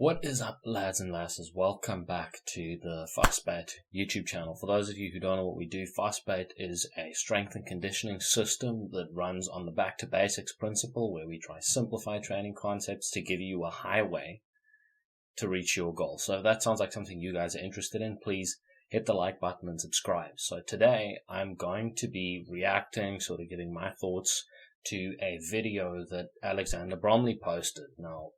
What is up, lads and lasses? Welcome back to the Fastbait YouTube channel. For those of you who don't know what we do, Fastbait is a strength and conditioning system that runs on the back to basics principle, where we try simplify training concepts to give you a highway to reach your goal. So if that sounds like something you guys are interested in, please hit the like button and subscribe. So today I'm going to be reacting, sort of giving my thoughts to a video that Alexander Bromley posted. Now,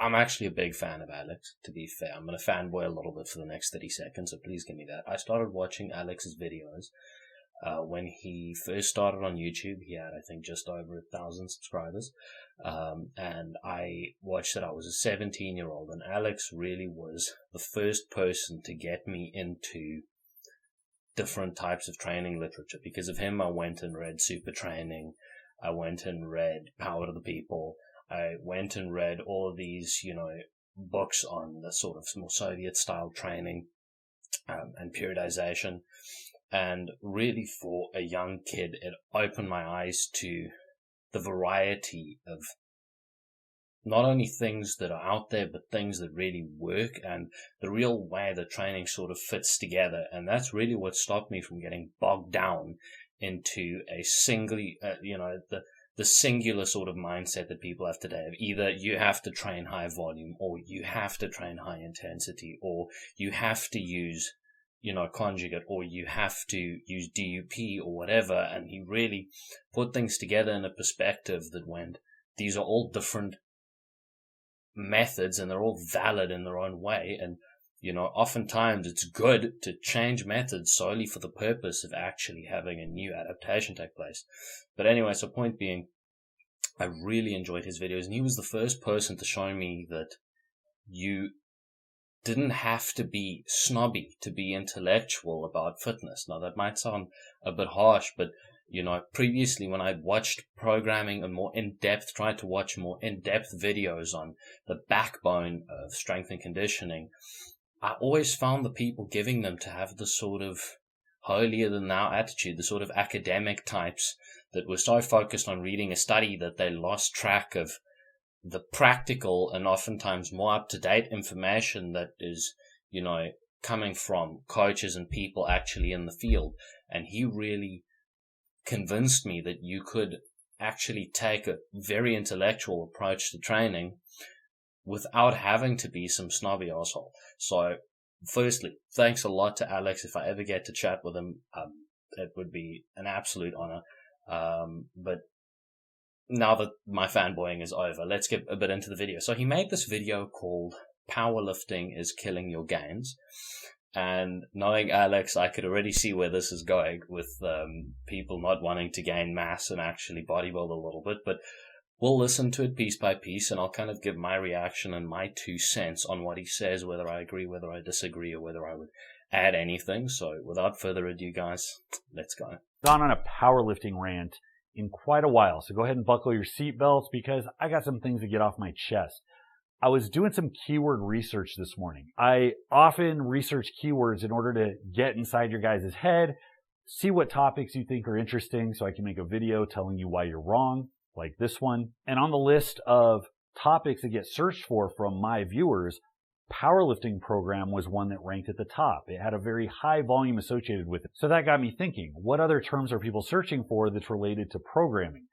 I'm actually a big fan of Alex, to be fair. I'm going to fanboy a little bit for the next 30 seconds, so please give me that. I started watching Alex's videos when he first started on YouTube. He had, I think, just over 1,000 subscribers. And I watched it. I was a 17-year-old, and Alex really was the first person to get me into different types of training literature. Because of him, I went and read Super Training. I went and read Power to the People. I went and read all of these, books on the sort of more Soviet-style training and periodization. And really, for a young kid, it opened my eyes to the variety of not only things that are out there, but things that really work and the real way that training sort of fits together. And that's really what stopped me from getting bogged down into a the singular sort of mindset that people have today of either you have to train high volume, or you have to train high intensity, or you have to use, conjugate, or you have to use DUP or whatever. And he really put things together in a perspective that went, these are all different methods and they're all valid in their own way. And, oftentimes it's good to change methods solely for the purpose of actually having a new adaptation take place. But anyway, so point being, I really enjoyed his videos, and he was the first person to show me that you didn't have to be snobby to be intellectual about fitness. Now, that might sound a bit harsh, but previously when I watched programming and tried to watch more in-depth videos on the backbone of strength and conditioning, I always found the people giving them to have the sort of holier-than-thou attitude, the sort of academic types that were so focused on reading a study that they lost track of the practical and oftentimes more up-to-date information that is, coming from coaches and people actually in the field. And he really convinced me that you could actually take a very intellectual approach to training without having to be some snobby asshole. So, firstly, thanks a lot to Alex. If I ever get to chat with him, it would be an absolute honor. But now that my fanboying is over, let's get a bit into the video. So he made this video called Powerlifting is Killing Your Gains. And knowing Alex, I could already see where this is going with people not wanting to gain mass and actually bodybuild a little bit. But we'll listen to it piece by piece, and I'll kind of give my reaction and my 2 cents on what he says, whether I agree, whether I disagree, or whether I would add anything. So without further ado, guys, let's go. Gone on a powerlifting rant in quite a while, so go ahead and buckle your seatbelts because I got some things to get off my chest. I was doing some keyword research this morning. I often research keywords in order to get inside your guys' head, see what topics you think are interesting so I can make a video telling you why you're wrong, like this one. And on the list of topics that get searched for from my viewers, powerlifting program was one that ranked at the top. It had a very high volume associated with it. So that got me thinking, what other terms are people searching for that's related to programming?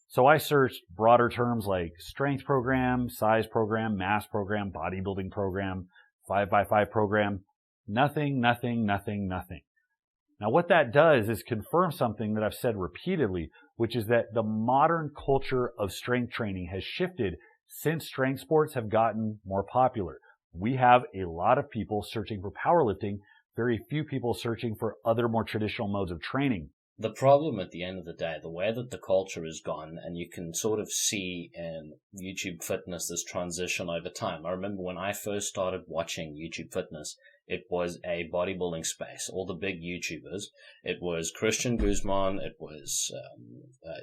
So I searched broader terms like strength program, size program, mass program, bodybuilding program, 5x5 program. Nothing. Now what that does is confirm something that I've said repeatedly, which is that the modern culture of strength training has shifted since strength sports have gotten more popular. We have a lot of people searching for powerlifting, very few people searching for other more traditional modes of training. The problem at the end of the day, the way that the culture has gone, and you can sort of see in YouTube fitness this transition over time. I remember when I first started watching YouTube fitness, it was a bodybuilding space. All the big YouTubers. It was Christian Guzman. It was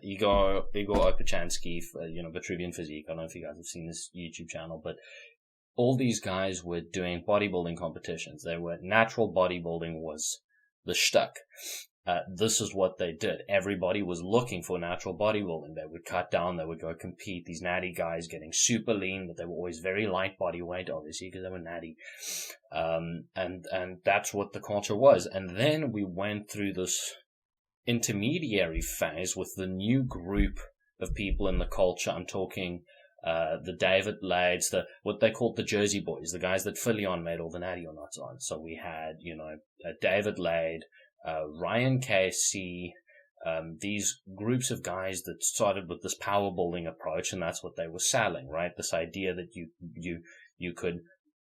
Igor Opachansky, Vitruvian Physique. I don't know if you guys have seen this YouTube channel, but all these guys were doing bodybuilding competitions. Natural bodybuilding was the shtick. this is what they did. Everybody was looking for natural bodybuilding. They would cut down, they would go compete. These natty guys getting super lean, but they were always very light body weight, obviously, because they were natty. And that's what the culture was. And then we went through this intermediary phase with the new group of people in the culture. I'm talking the David Lades, what they called the Jersey Boys, the guys that Filion made all the natty or nots on. So we had, David Lade, Ryan Casey, these groups of guys that started with this power building approach, and that's what they were selling, right? This idea that you could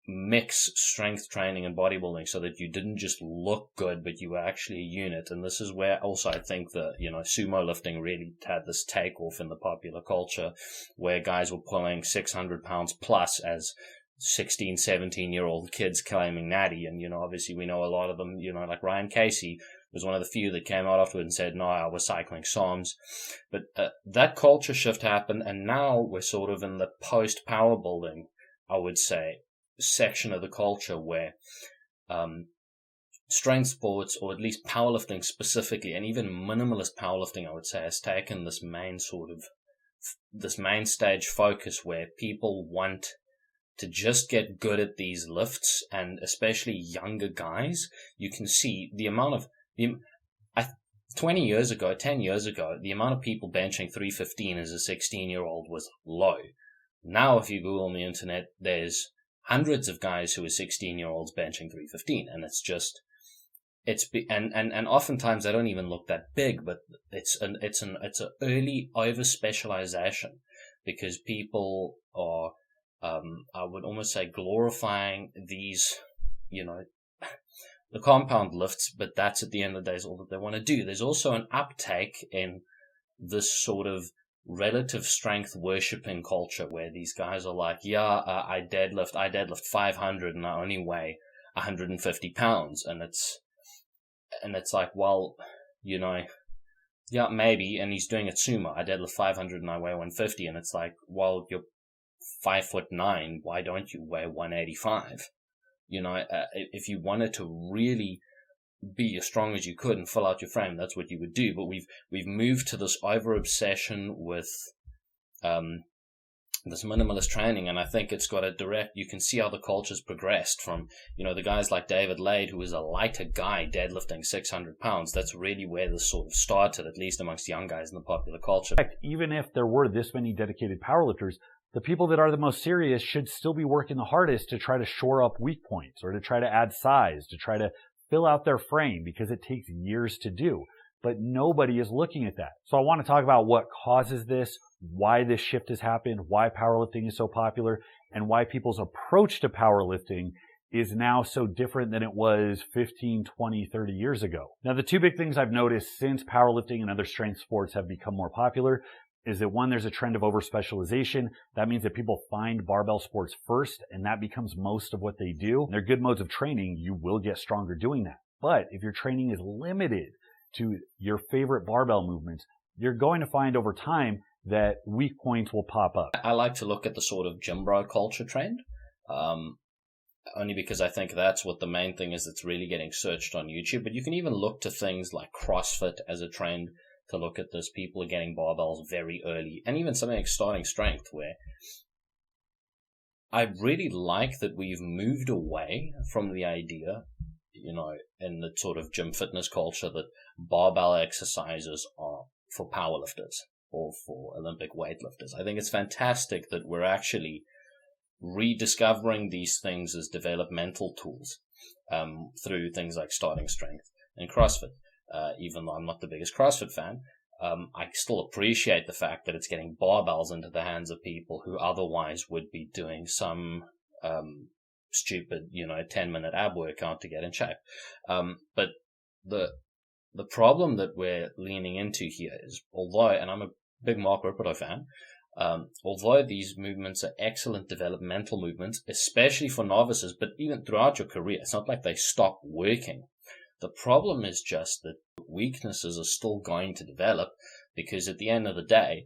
mix strength training and bodybuilding so that you didn't just look good, but you were actually a unit. And this is where also I think the, sumo lifting really had this takeoff in the popular culture, where guys were pulling 600 pounds plus as 16, 17-year-old kids claiming natty. And, obviously we know a lot of them, like Ryan Casey was one of the few that came out afterwards and said, no, I was cycling SOMs. But that culture shift happened, and now we're sort of in the post-power building, I would say, section of the culture where strength sports, or at least powerlifting specifically, and even minimalist powerlifting, I would say, has taken this main stage focus where people want to just get good at these lifts, and especially younger guys. You can see the amount of 10 years ago, the amount of people benching 315 as a 16-year-old was low. Now, if you Google on the internet, there's hundreds of guys who are 16-year-olds benching 315, and oftentimes they don't even look that big, but it's an early over-specialization, because people are, I would almost say, glorifying these, the compound lifts, but that's at the end of the day is all that they want to do. There's also an uptake in this sort of relative strength worshipping culture where these guys are like, I deadlift 500 and I only weigh 150 pounds. And it's like, well, yeah, maybe. And he's doing it sumo. I deadlift 500 and I weigh 150. And it's like, well, you're 5'9". Why don't you weigh 185? If you wanted to really be as strong as you could and fill out your frame, that's what you would do. But we've moved to this over obsession with this minimalist training, and I think it's got you can see how the culture's progressed from, the guys like David Lade, who was a lighter guy deadlifting 600 pounds. That's really where this sort of started, at least amongst young guys in the popular culture. In fact, even if there were this many dedicated powerlifters, the people that are the most serious should still be working the hardest to try to shore up weak points, or to try to add size, to try to fill out their frame, because it takes years to do. But nobody is looking at that. So I want to talk about what causes this, why this shift has happened, why powerlifting is so popular, and why people's approach to powerlifting is now so different than it was 15, 20, 30 years ago. Now, the two big things I've noticed since powerlifting and other strength sports have become more popular is that, one, there's a trend of over-specialization. That means that people find barbell sports first, and that becomes most of what they do. And they're good modes of training. You will get stronger doing that. But if your training is limited to your favorite barbell movements, you're going to find over time that weak points will pop up. I like to look at the sort of gym bro culture trend, only because I think that's what the main thing is that's really getting searched on YouTube. But you can even look to things like CrossFit as a trend to look at this. People are getting barbells very early, and even something like starting strength, where I really like that we've moved away from the idea, in the sort of gym fitness culture, that barbell exercises are for powerlifters or for Olympic weightlifters. I think it's fantastic that we're actually rediscovering these things as developmental tools through things like starting strength and CrossFit. Even though I'm not the biggest CrossFit fan, I still appreciate the fact that it's getting barbells into the hands of people who otherwise would be doing some stupid, 10-minute ab workout to get in shape. But the problem that we're leaning into here is, and I'm a big Mark Ruperto fan, although these movements are excellent developmental movements, especially for novices, but even throughout your career, it's not like they stop working. The problem is just that weaknesses are still going to develop, because at the end of the day,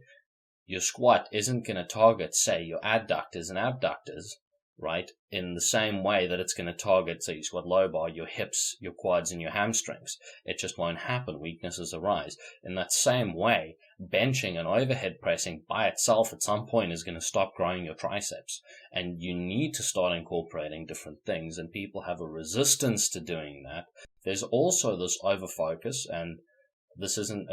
your squat isn't going to target, say, your adductors and abductors. right? In the same way that it's going to target, say, you squat low bar, your hips, your quads, and your hamstrings. It just won't happen. Weaknesses arise. In that same way, benching and overhead pressing by itself at some point is going to stop growing your triceps. And you need to start incorporating different things, and people have a resistance to doing that. There's also this overfocus, and this isn't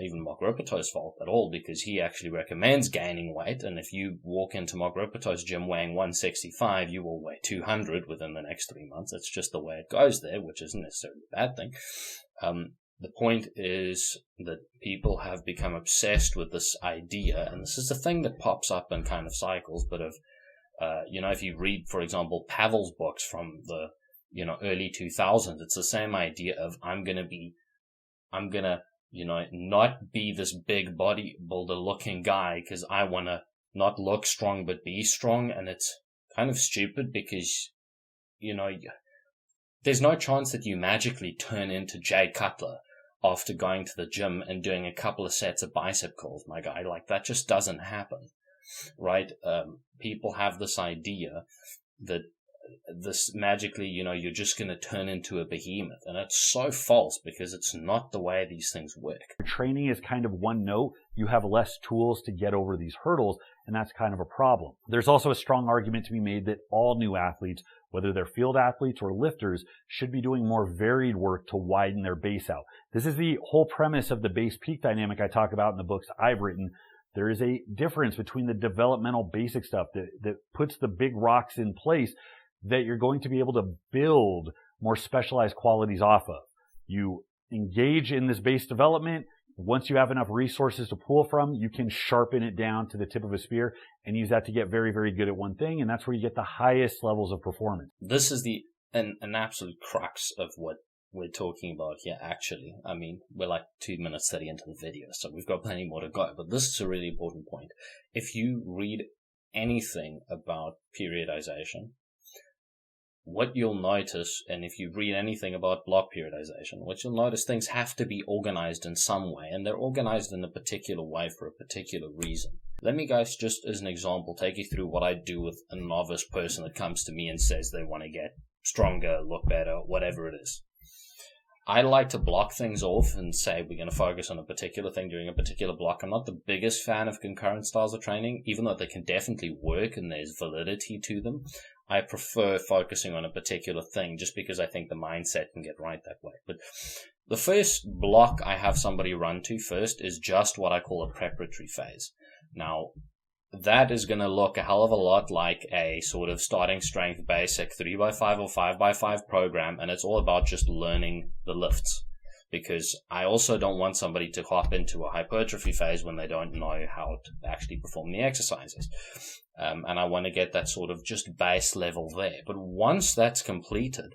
even Mark Ripetoe's fault at all, because he actually recommends gaining weight. And if you walk into Mark Ripetoe's gym weighing 165, you will weigh 200 within the next 3 months. It's just the way it goes there, which isn't necessarily a bad thing. The point is that people have become obsessed with this idea, and this is the thing that pops up in kind of cycles, but if you read, for example, Pavel's books from the, early 2000s, it's the same idea of I'm gonna not be this big bodybuilder looking guy because I want to not look strong but be strong. And it's kind of stupid because, there's no chance that you magically turn into Jay Cutler after going to the gym and doing a couple of sets of bicep curls, my guy. Like, that just doesn't happen, right? People have this idea that this magically, you're just going to turn into a behemoth. And it's so false, because it's not the way these things work. Your training is kind of one note. You have less tools to get over these hurdles, and that's kind of a problem. There's also a strong argument to be made that all new athletes, whether they're field athletes or lifters, should be doing more varied work to widen their base out. This is the whole premise of the base peak dynamic I talk about in the books I've written. There is a difference between the developmental basic stuff that puts the big rocks in place that you're going to be able to build more specialized qualities off of. You engage in this base development. Once you have enough resources to pull from, you can sharpen it down to the tip of a spear and use that to get very, very good at one thing. And that's where you get the highest levels of performance. This is an absolute crux of what we're talking about here, actually. I mean, we're like 2 minutes 30 into the video, so we've got plenty more to go. But this is a really important point. If you read anything about periodization, what you'll notice, and if you read anything about block periodization, what you'll notice, things have to be organized in some way, and they're organized in a particular way for a particular reason. Let me, guys, just as an example, take you through what I do with a novice person that comes to me and says they want to get stronger, look better, whatever it is. I like to block things off and say we're going to focus on a particular thing during a particular block. I'm not the biggest fan of concurrent styles of training, even though they can definitely work and there's validity to them. I prefer focusing on a particular thing just because I think the mindset can get right that way. But the first block I have somebody run to first is just what I call a preparatory phase. Now, that is going to look a hell of a lot like a sort of starting strength basic 3x5 or 5x5 program, and it's all about just learning the lifts. Because I also don't want somebody to hop into a hypertrophy phase when they don't know how to actually perform the exercises. And I want to get that sort of just base level there. But once that's completed,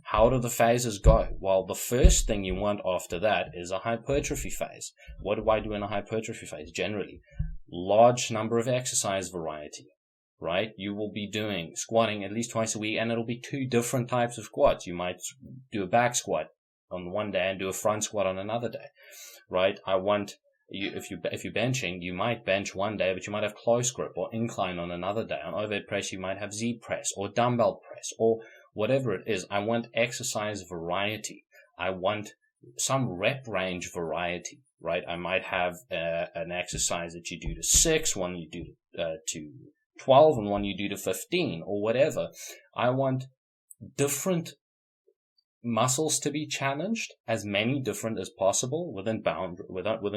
how do the phases go? Well, the first thing you want after that is a hypertrophy phase. What do I do in a hypertrophy phase? Generally, large number of exercise variety, right? You will be doing squatting at least twice a week, and it'll be 2 different types of squats. You might do a back squat on one day and do a front squat on another day, right? I want you, if you're benching, you might bench one day, but you might have close grip or incline on another day. On overhead press, you might have Z press or dumbbell press or whatever it is. I want exercise variety. I want some rep range variety, right? I might have an exercise that you do to 6, one you do to 12, and one you do to 15 or whatever. I want different muscles to be challenged, as many different as possible within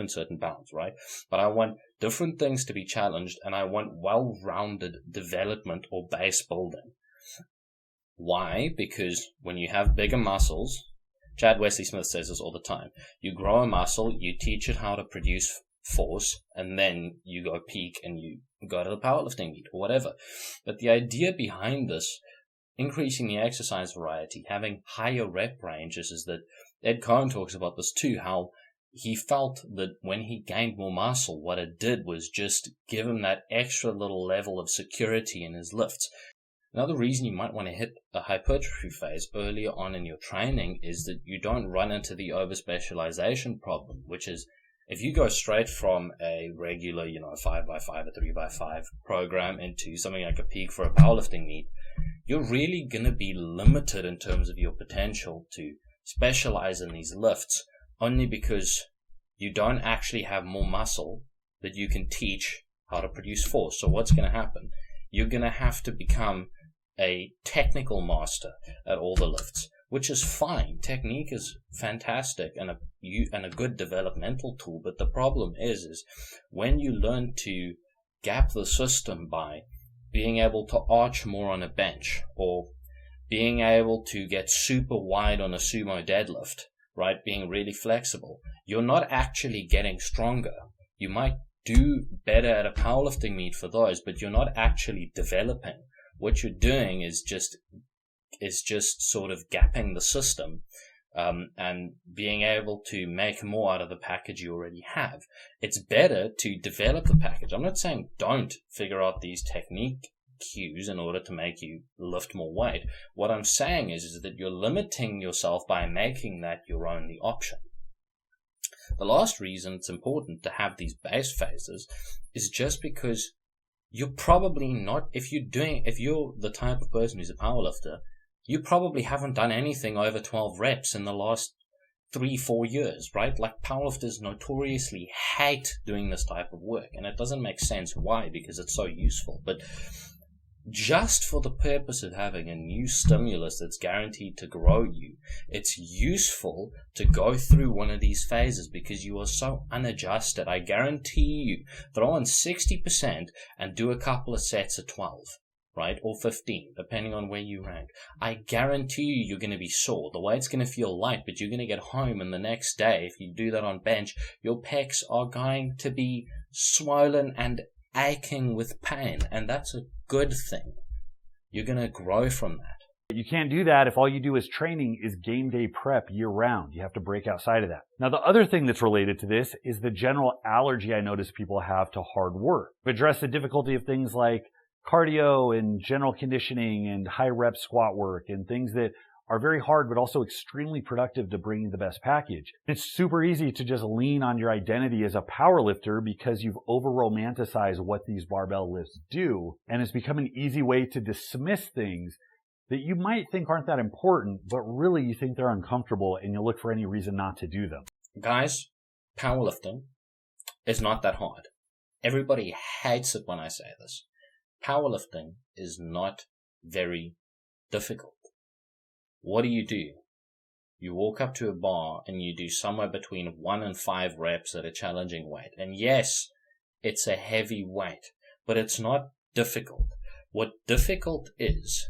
certain bounds, right? But I want different things to be challenged, and I want well-rounded development or base building. Why? Because when you have bigger muscles, Chad Wesley Smith says this all the time, you grow a muscle, you teach it how to produce force, and then you go peak and you go to the powerlifting meet or whatever. But the idea behind this, increasing the exercise variety, having higher rep ranges, is that Ed Cohen talks about this too, how he felt that when he gained more muscle, what it did was just give him that extra little level of security in his lifts. Another reason you might want to hit a hypertrophy phase earlier on in your training is that you don't run into the over-specialization problem, which is If you go straight from a regular, 5x5, a 3x5 program into something like a peak for a powerlifting meet, you're really going to be limited in terms of your potential to specialize in these lifts, only because you don't actually have more muscle that you can teach how to produce force. So what's going to happen? You're going to have to become a technical master at all the lifts, which is fine. Technique is fantastic and a good developmental tool. But the problem is when you learn to gap the system by being able to arch more on a bench, or being able to get super wide on a sumo deadlift, right? Being really flexible, you're not actually getting stronger. You might do better at a powerlifting meet for those, but you're not actually developing. What you're doing is just sort of gapping the system, and being able to make more out of the package you already have. It's better to develop the package. I'm not saying don't figure out these technique cues in order to make you lift more weight. What I'm saying is that you're limiting yourself by making that your only option. The last reason it's important to have these base phases is just because you're probably not, if you're the type of person who's a powerlifter, you probably haven't done anything over 12 reps in the last 3-4 years, right? Like, powerlifters notoriously hate doing this type of work, and it doesn't make sense why, because it's so useful. But just for the purpose of having a new stimulus that's guaranteed to grow you, it's useful to go through one of these phases because you are so unadjusted. I guarantee you, throw on 60% and do a couple of sets of 12, right? Or 15, depending on where you rank. I guarantee you're going to be sore. The weight's going to feel light, but you're going to get home, and the next day, if you do that on bench, your pecs are going to be swollen and aching with pain, and that's a good thing. You're going to grow from that. You can't do that if all you do is training is game day prep year round. You have to break outside of that. Now, the other thing that's related to this is the general allergy I notice people have to hard work. We've addressed the difficulty of things like cardio and general conditioning and high rep squat work and things that are very hard but also extremely productive to bring the best package. It's super easy to just lean on your identity as a power lifter because you've over-romanticized what these barbell lifts do, and it's become an easy way to dismiss things that you might think aren't that important, but really you think they're uncomfortable and you'll look for any reason not to do them. Guys, powerlifting is not that hard. Everybody hates it when I say this. Powerlifting is not very difficult. What do? You walk up to a bar and you do somewhere between 1 and 5 reps at a challenging weight. And yes, it's a heavy weight, but it's not difficult. What difficult is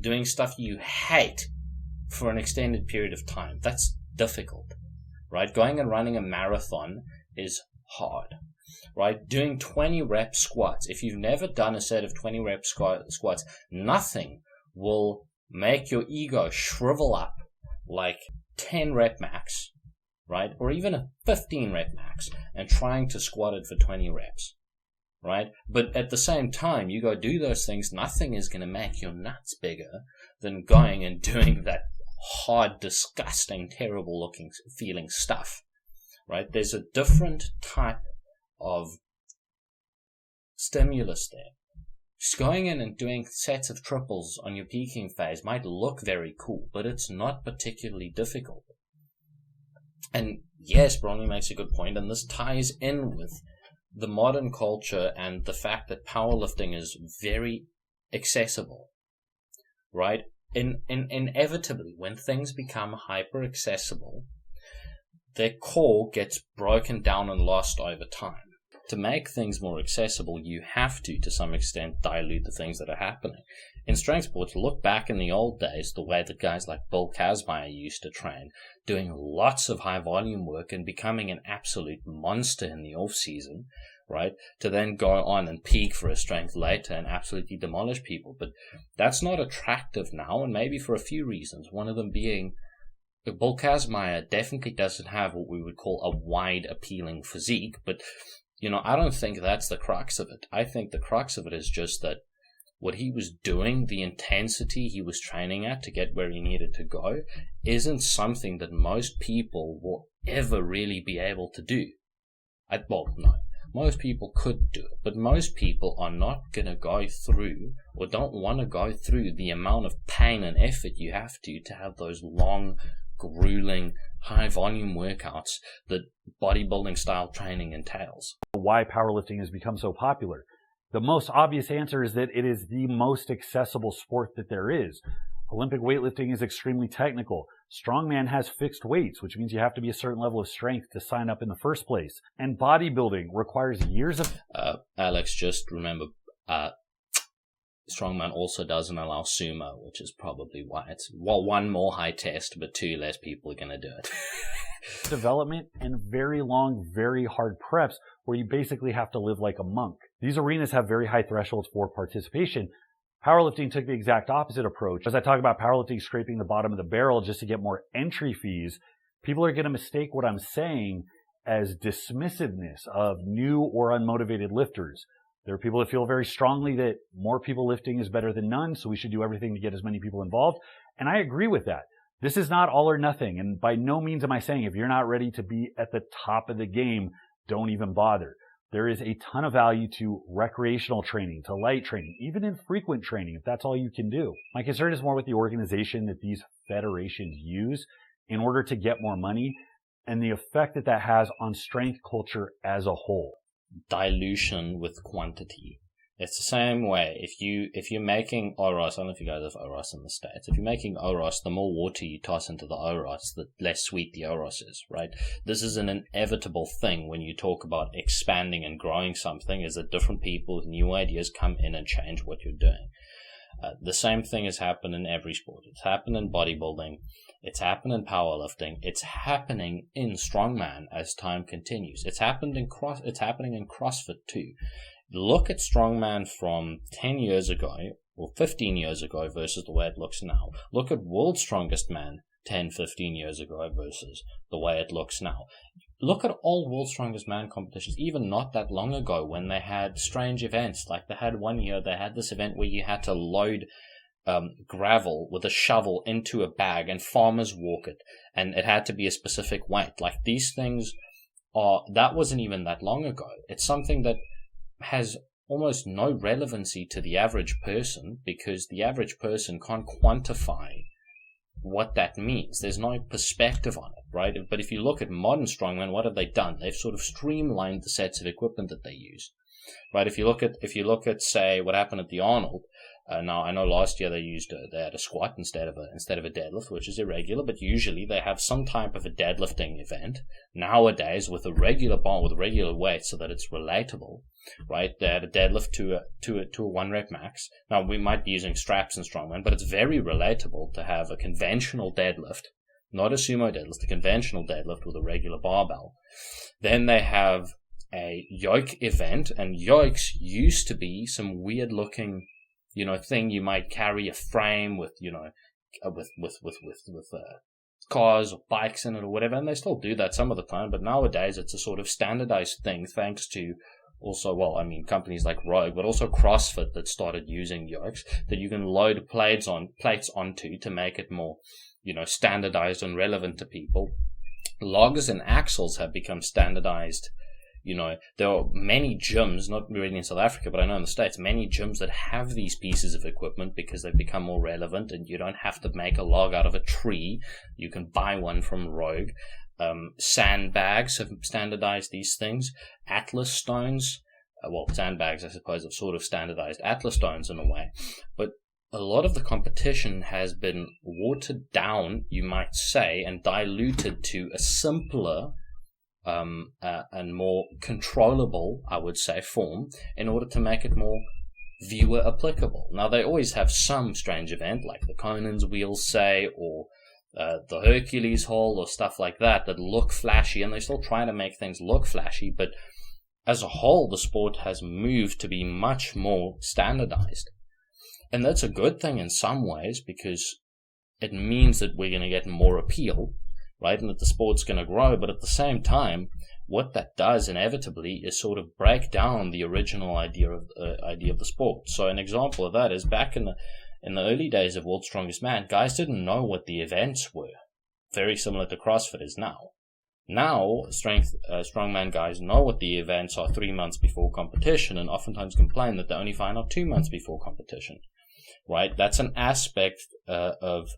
doing stuff you hate for an extended period of time. That's difficult, right? Going and running a marathon is hard, right? Doing 20 rep squats. If you've never done a set of 20 rep squats, nothing will make your ego shrivel up like 10 rep max, right? Or even a 15 rep max, and trying to squat it for 20 reps, right? But at the same time, you go do those things, nothing is going to make your nuts bigger than going and doing that hard, disgusting, terrible looking, feeling stuff, right? There's a different type of stimulus there. Just going in and doing sets of triples on your peaking phase might look very cool, but it's not particularly difficult. And yes, Bronny makes a good point, and this ties in with the modern culture and the fact that powerlifting is very accessible, right? Inevitably, when things become hyper accessible, their core gets broken down and lost over time. To make things more accessible, you have to some extent, dilute the things that are happening. In strength sports, look back in the old days, the way that guys like Bill Kazmaier used to train, doing lots of high volume work and becoming an absolute monster in the off season, right? To then go on and peak for a strength later and absolutely demolish people. But that's not attractive now, and maybe for a few reasons. One of them being, Bill Kazmaier definitely doesn't have what we would call a wide appealing physique, but I don't think that's the crux of it. I think the crux of it is just that what he was doing, the intensity he was training at to get where he needed to go, isn't something that most people will ever really be able to do. Well, no. Most people could do it, but most people are not going to go through or don't want to go through the amount of pain and effort you have to have those long, grueling, high-volume workouts that bodybuilding-style training entails. Why powerlifting has become so popular? The most obvious answer is that it is the most accessible sport that there is. Olympic weightlifting is extremely technical. Strongman has fixed weights, which means you have to be a certain level of strength to sign up in the first place. And bodybuilding requires years of... Alex, just remember, Strongman also doesn't allow sumo, which is probably why it's, well, one, more high test, but two, less people are going to do it. development and very long, very hard preps where you basically have to live like a monk. These arenas have very high thresholds for participation. Powerlifting took the exact opposite approach. As I talk about powerlifting scraping the bottom of the barrel just to get more entry fees, people are going to mistake what I'm saying as dismissiveness of new or unmotivated lifters. There are people that feel very strongly that more people lifting is better than none, so we should do everything to get as many people involved. And I agree with that. This is not all or nothing. And by no means am I saying if you're not ready to be at the top of the game, don't even bother. There is a ton of value to recreational training, to light training, even infrequent training, if that's all you can do. My concern is more with the organization that these federations use in order to get more money and the effect that that has on strength culture as a whole. Dilution with quantity. It's the same way. If you're making Oros, I don't know if you guys have Oros in the States. If you're making Oros, the more water you toss into the Oros, the less sweet the Oros is, right? This is an inevitable thing when you talk about expanding and growing something, is that different people with new ideas come in and change what you're doing. The same thing has happened in every sport. It's happened in bodybuilding. It's happened in powerlifting. It's happening in strongman as time continues. It's happening in CrossFit too. Look at strongman from 10 years ago or 15 years ago versus the way it looks now. Look at World's Strongest Man 10, 15 years ago versus the way it looks now. Look at all World's Strongest Man competitions, even not that long ago, when they had strange events. Like they had one year, they had this event where you had to load gravel with a shovel into a bag and farmers walk it. And it had to be a specific weight. Like these things that wasn't even that long ago. It's something that has almost no relevancy to the average person because the average person can't quantify what that means. There's no perspective on it, right? But if you look at modern strongmen, what have they done? They've sort of streamlined the sets of equipment that they use, right? If you look at say what happened at the Arnold. Now I know last year they had a squat instead of a deadlift, which is irregular, but usually they have some type of a deadlifting event nowadays with a regular bar with regular weight so that it's relatable, right? They had a deadlift to a 1 rep max. Now we might be using straps in strongman, but it's very relatable to have a conventional deadlift, not a sumo deadlift, a conventional deadlift with a regular barbell. Then they have a yoke event, and yokes used to be some weird looking thing you might carry a frame with, with cars or bikes in it or whatever, and they still do that some of the time, but nowadays it's a sort of standardized thing thanks to also, companies like Rogue, but also CrossFit that started using yokes that you can load plates onto to make it more, standardized and relevant to people. Logs and axles have become standardized. There are many gyms, not really in South Africa, but I know in the States, many gyms that have these pieces of equipment because they've become more relevant and you don't have to make a log out of a tree. You can buy one from Rogue. Sandbags have standardized these things. Atlas stones, sandbags, I suppose, have sort of standardized Atlas stones in a way. But a lot of the competition has been watered down, you might say, and diluted to a simpler and more controllable, I would say, form in order to make it more viewer applicable. Now, they always have some strange event like the Conan's wheels, say, or the Hercules haul or stuff like that look flashy, and they still try to make things look flashy, but as a whole, the sport has moved to be much more standardized. And that's a good thing in some ways because it means that we're going to get more appeal. right? And that the sport's going to grow. But at the same time, what that does inevitably is sort of break down the original idea of the sport. So an example of that is back in the early days of World's Strongest Man, guys didn't know what the events were. Very similar to CrossFit is now. Now, strongman guys know what the events are 3 months before competition, and oftentimes complain that they only find out 2 months before competition. Right? That's an aspect of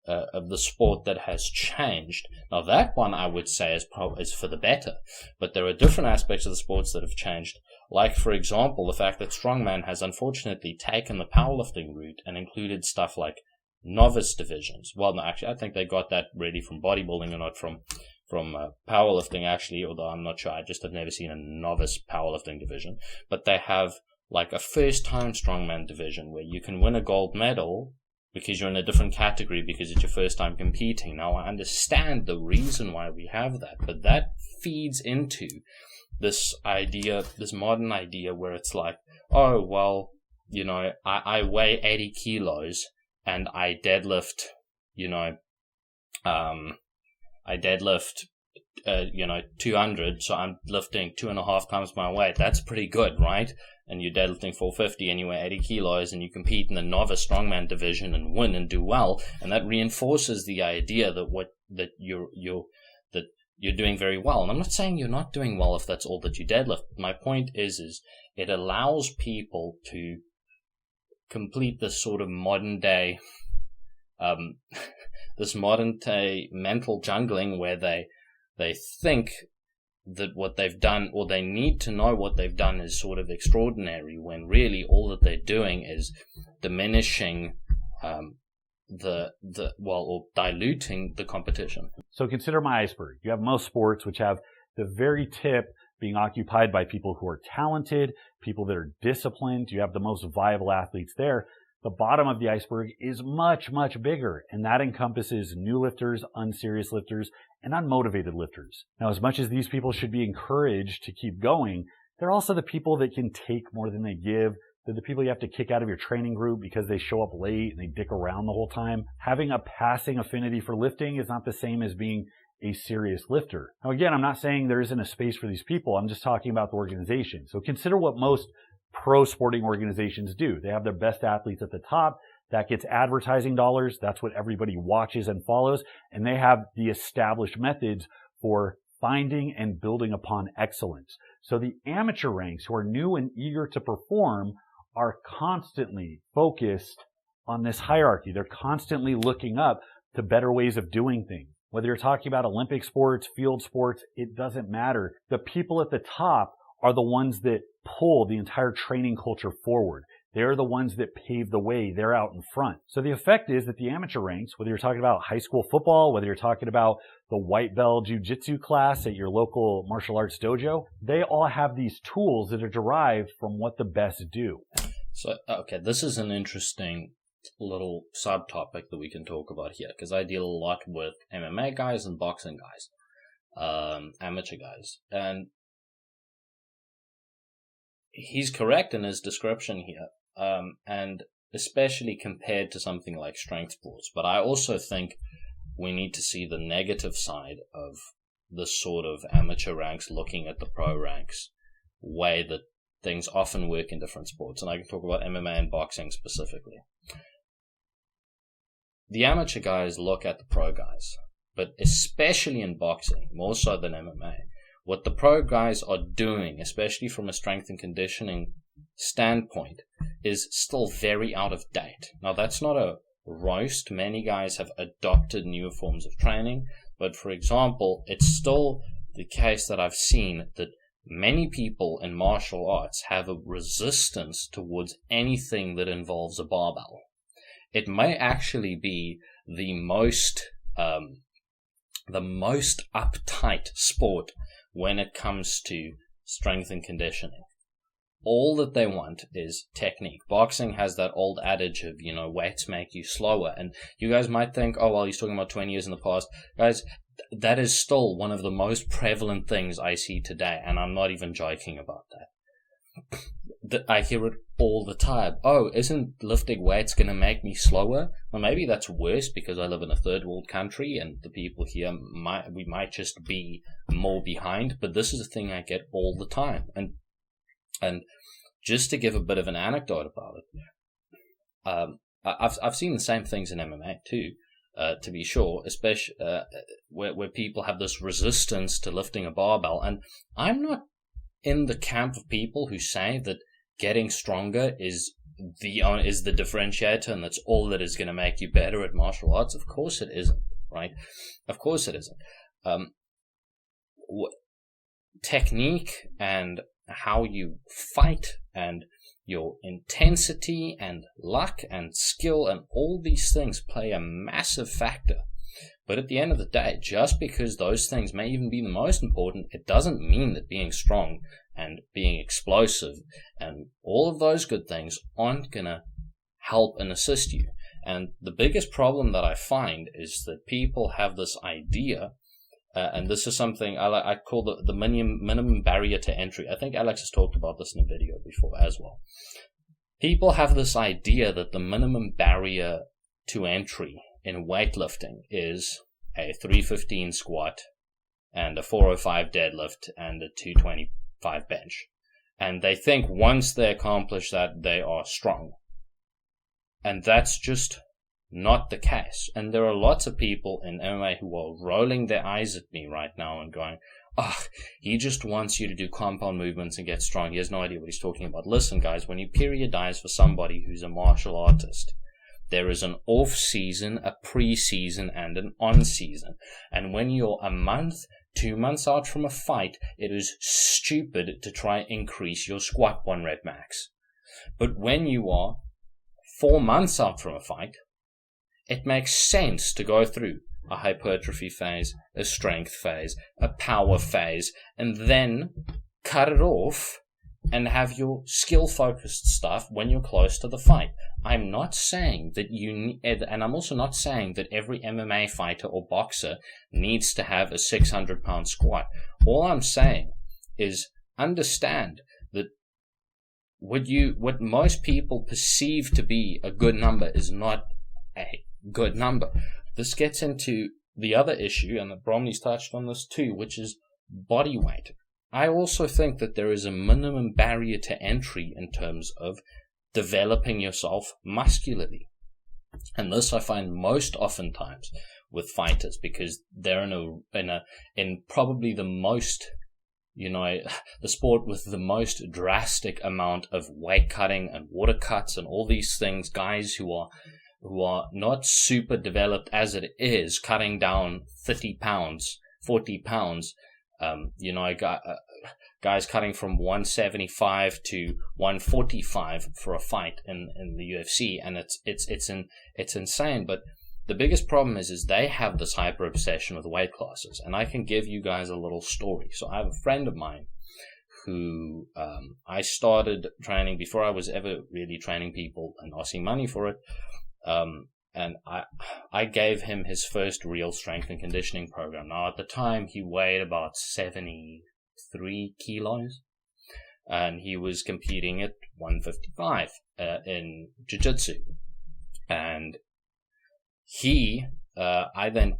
the sport that has changed. Now, that one I would say is for the better, but there are different aspects of the sports that have changed. Like, for example, the fact that strongman has unfortunately taken the powerlifting route and included stuff like novice divisions. Well, no, actually, I think they got that really from bodybuilding and not from powerlifting, actually, although I'm not sure. I just have never seen a novice powerlifting division. But they have like a first-time strongman division where you can win a gold medal because you're in a different category because it's your first time competing. Now, I understand the reason why we have that, but that feeds into this idea, this modern idea where it's like, oh, well, you know, I weigh 80 kilos and I deadlift, 200, so I'm lifting 2.5 times my weight. That's pretty good, right? And you're deadlifting 450 and you weigh 80 kilos and you compete in the novice strongman division and win and do well. And that reinforces the idea that you're doing very well. And I'm not saying you're not doing well if that's all that you deadlift. My point is it allows people to complete this sort of modern day mental jungling where they think that what they've done, or they need to know what they've done, is sort of extraordinary, when really all that they're doing is diminishing or diluting the competition. So consider my iceberg. You have most sports which have the very tip being occupied by people who are talented, people that are disciplined. You have the most viable athletes there. The bottom of the iceberg is much, much bigger, and that encompasses new lifters, unserious lifters, and unmotivated lifters. Now, as much as these people should be encouraged to keep going, they're also the people that can take more than they give. They're the people you have to kick out of your training group because they show up late and they dick around the whole time. Having a passing affinity for lifting is not the same as being a serious lifter. Now, again, I'm not saying there isn't a space for these people. I'm just talking about the organization. So consider what most pro sporting organizations do. They have their best athletes at the top. That gets advertising dollars. That's what everybody watches and follows. And they have the established methods for finding and building upon excellence. So the amateur ranks, who are new and eager to perform, are constantly focused on this hierarchy. They're constantly looking up to better ways of doing things. Whether you're talking about Olympic sports, field sports, it doesn't matter. The people at the top are the ones that pull the entire training culture forward. They're the ones that pave the way. They're out in front. So the effect is that the amateur ranks, whether you're talking about high school football, whether you're talking about the white belt jiu-jitsu class at your local martial arts dojo, they all have these tools that are derived from what the best do. So, okay, this is an interesting little subtopic that we can talk about here, because I deal a lot with MMA guys and boxing guys, amateur guys. And he's correct in his description here, and especially compared to something like strength sports. But I also think we need to see the negative side of this sort of amateur ranks looking at the pro ranks way that things often work in different sports. And I can talk about MMA and boxing specifically. The amateur guys look at the pro guys, but especially in boxing, more so than MMA, what the pro guys are doing, especially from a strength and conditioning standpoint, is still very out of date. Now, that's not a roast. Many guys have adopted newer forms of training, but for example, it's still the case that I've seen that many people in martial arts have a resistance towards anything that involves a barbell. It may actually be the most uptight sport when it comes to strength and conditioning. All that they want is technique. Boxing has that old adage of, weights make you slower. And you guys might think, oh, well, he's talking about 20 years in the past. Guys, that is still one of the most prevalent things I see today, and I'm not even joking about that. I hear it all the time. Oh, isn't lifting weights going to make me slower? Well, maybe that's worse because I live in a third world country and the people here might just be more behind. But this is a thing I get all the time. And just to give a bit of an anecdote about it, I've seen the same things in MMA too. To be sure, especially where people have this resistance to lifting a barbell, and I'm not in the camp of people who say that getting stronger is the differentiator and that's all that is going to make you better at martial arts. Of course it isn't, right? Of course it isn't. Technique and how you fight and your intensity and luck and skill and all these things play a massive factor. But at the end of the day, just because those things may even be the most important, it doesn't mean that being strong and being explosive and all of those good things aren't going to help and assist you. And the biggest problem that I find is that people have this idea, and this is something I call the minimum barrier to entry. I think Alex has talked about this in a video before as well. People have this idea that the minimum barrier to entry in weightlifting is a 315 squat and a 405 deadlift and a 225 bench. And they think once they accomplish that, they are strong. And that's just not the case. And there are lots of people in MMA who are rolling their eyes at me right now and going, he just wants you to do compound movements and get strong. He has no idea what he's talking about. Listen, guys, when you periodize for somebody who's a martial artist, there is an off-season, a pre-season, and an on-season. And when you're a month, 2 months out from a fight, it is stupid to try and increase your squat 1 rep max. But when you are 4 months out from a fight, it makes sense to go through a hypertrophy phase, a strength phase, a power phase, and then cut it off and have your skill-focused stuff when you're close to the fight. I'm not saying that and I'm also not saying that every MMA fighter or boxer needs to have a 600-pound squat. All I'm saying is understand that what most people perceive to be a good number is not a good number. This gets into the other issue, and Bromley's touched on this too, which is body weight. I also think that there is a minimum barrier to entry in terms of developing yourself muscularly. And this I find most oftentimes with fighters, because they're in probably the most, the sport with the most drastic amount of weight cutting and water cuts and all these things, guys who are not super developed as it is, cutting down 30 pounds, 40 pounds, guys cutting from 175 to 145 for a fight in the UFC, and it's insane. But the biggest problem is they have this hyper obsession with weight classes, and I can give you guys a little story. So I have a friend of mine who I started training before I was ever really training people and asking money for it. And I gave him his first real strength and conditioning program. Now, at the time, he weighed about 73 kilos, and he was competing at 155 in jiu-jitsu. And I then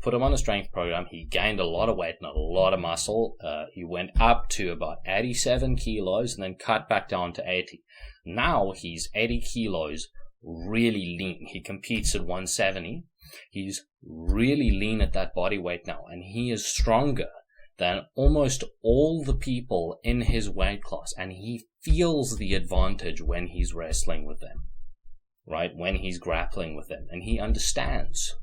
put him on a strength program. He gained a lot of weight and a lot of muscle. He went up to about 87 kilos and then cut back down to 80. Now he's 80 kilos, really lean. He competes at 170. He's really lean at that body weight now, and he is stronger than almost all the people in his weight class, and he feels the advantage when he's wrestling with them, right? When he's grappling with them, and he understands.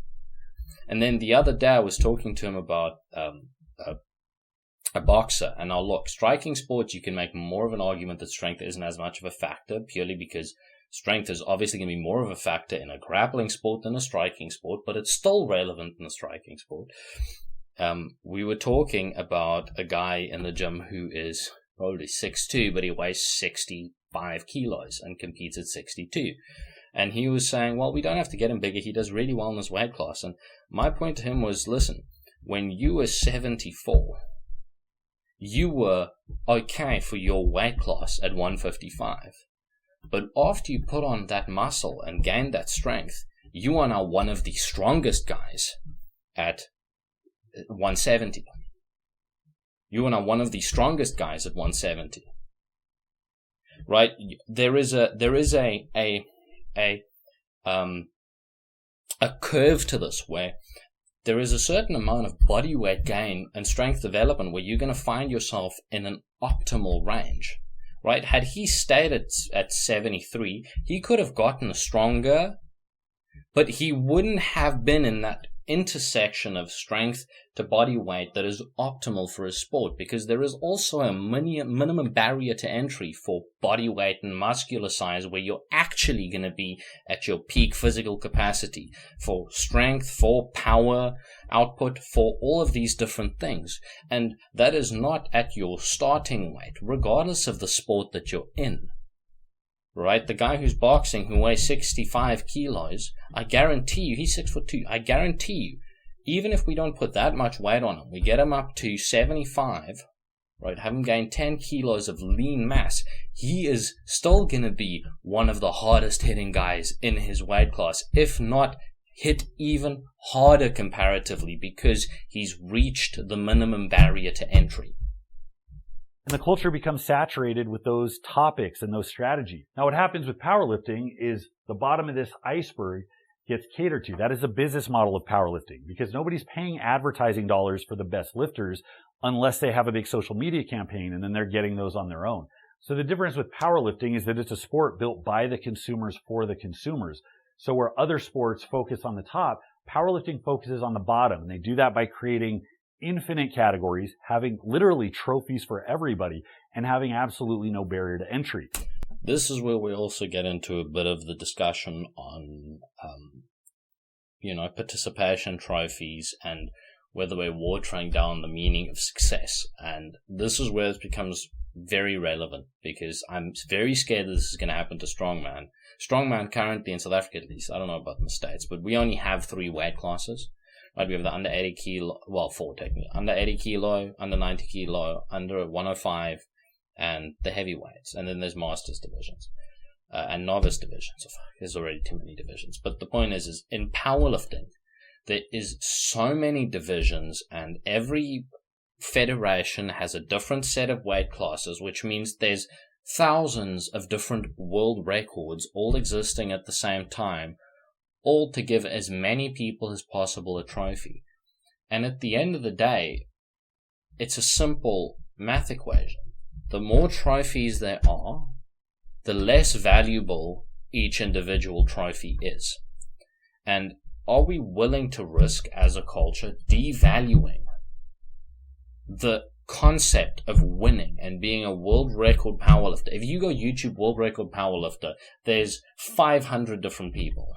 And then the other day I was talking to him about a boxer, and now look, striking sports, you can make more of an argument that strength isn't as much of a factor, purely because strength is obviously going to be more of a factor in a grappling sport than a striking sport, but it's still relevant in a striking sport. We were talking about a guy in the gym who is probably 6'2", but he weighs 65 kilos and competes at 62. And he was saying, well, we don't have to get him bigger. He does really well in this weight class. And my point to him was, listen, when you were 74, you were okay for your weight class at 155. But after you put on that muscle and gain that strength, you are now one of the strongest guys at 170. You are now one of the strongest guys at 170. Right? There is a curve to this where there is a certain amount of body weight gain and strength development where you're going to find yourself in an optimal range, right? Had he stayed at 73, he could have gotten stronger, but he wouldn't have been in that intersection of strength to body weight that is optimal for his sport, because there is also a minimum barrier to entry for body weight and muscular size where you're actually going to be at your peak physical capacity for strength, for power output, for all of these different things. And that is not at your starting weight, regardless of the sport that you're in. Right? The guy who's boxing who weighs 65 kilos, I guarantee you, he's 6'2". I guarantee you, even if we don't put that much weight on him, we get him up to 75, right? Have him gain 10 kilos of lean mass. He is still going to be one of the hardest hitting guys in his weight class, if not hit even harder comparatively, because he's reached the minimum barrier to entry. And the culture becomes saturated with those topics and those strategies. Now, what happens with powerlifting is the bottom of this iceberg gets catered to. That is the business model of powerlifting, because nobody's paying advertising dollars for the best lifters unless they have a big social media campaign, and then they're getting those on their own. So the difference with powerlifting is that it's a sport built by the consumers for the consumers. So where other sports focus on the top, powerlifting focuses on the bottom. And they do that by creating infinite categories, having literally trophies for everybody, and having absolutely no barrier to entry. This is where we also get into a bit of the discussion on, participation trophies and whether we're watering down the meaning of success. And this is where it becomes very relevant, because I'm very scared that this is going to happen to strongman. Strongman currently in South Africa, at least, I don't know about in the States, but we only have 3 weight classes. Right, we have the under 80 kilo, 4 technically, under 80 kilo, under 90 kilo, under 105, and the heavyweights. And then there's masters divisions, and novice divisions. There's already too many divisions. But the point is in powerlifting, there is so many divisions, and every federation has a different set of weight classes, which means there's thousands of different world records all existing at the same time, all to give as many people as possible a trophy. And at the end of the day, it's a simple math equation. The more trophies there are, the less valuable each individual trophy is. And are we willing to risk, as a culture, devaluing the concept of winning and being a world record powerlifter? If you go YouTube world record powerlifter, there's 500 different people.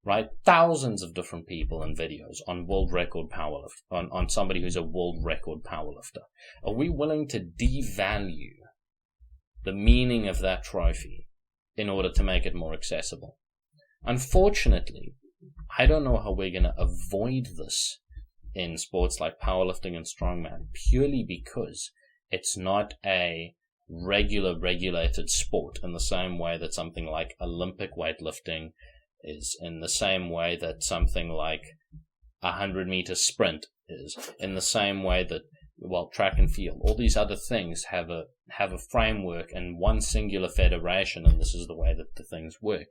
Right? Thousands of different people in videos on world record powerlift, on somebody who's a world record powerlifter. Are we willing to devalue the meaning of that trophy in order to make it more accessible? Unfortunately, I don't know how we're going to avoid this in sports like powerlifting and strongman, purely because it's not a regulated sport in the same way that something like Olympic weightlifting is, in the same way that something like 100-meter sprint is, in the same way that, track and field, all these other things have a framework and one singular federation, and this is the way that the things work.